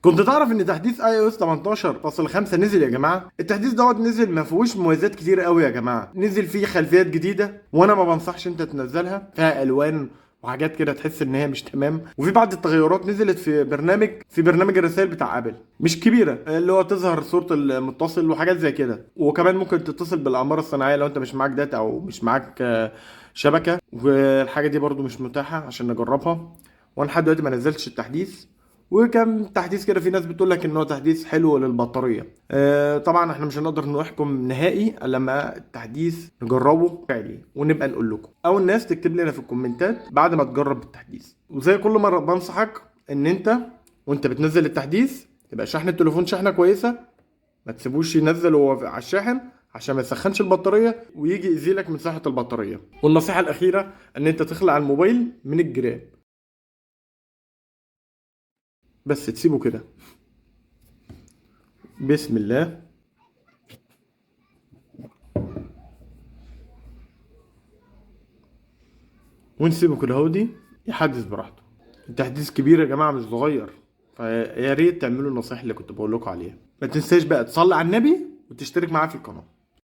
كنت تعرف ان تحديث اي او اس 18.5 نزل يا جماعه؟ التحديث دوت نزل ما فيهوش مميزات كتير قوي يا جماعه، نزل فيه خلفيات جديده وانا ما بنصحش انت تنزلها، فيها الوان وحاجات كده تحس ان هي مش تمام، وفي بعض التغيرات نزلت في برنامج الرسائل بتاع ابل مش كبيره، اللي هو تظهر صوره المتصل وحاجات زي كده، وكمان ممكن تتصل بالاقمار الصناعيه لو انت مش معاك داتا او مش معاك شبكه، والحاجه دي برضو مش متاحه عشان نجربها، وانا لحد دلوقتي ما نزلتش التحديث. وكم تحديث كده في ناس بتقول لك ان هو تحديث حلو للبطاريه. طبعا احنا مش هنقدر نحكم نهائي الا لما التحديث نجربه فعلي ونبقى نقول لكم، او الناس تكتب لنا في الكومنتات بعد ما تجرب التحديث. وزي كل مره بنصحك ان انت وانت بتنزل التحديث تبقى شحن التليفون شحنه كويسه، ما تسيبوش ينزل وهو على الشاحن عشان ما يسخنش البطاريه ويجي يزيلك مساحه البطاريه. والنصيحه الاخيره ان انت تخلع الموبايل من الجراب، بس تسيبه كده. بسم الله. ونسيبه كده هودي يحدث براحته. التحديث كبير يا جماعه مش صغير، فيا ريت تعملوا النصائح اللي كنت بقول لكم عليها. ما تنساش بقى تصلي على النبي وتشترك معاه في القناه.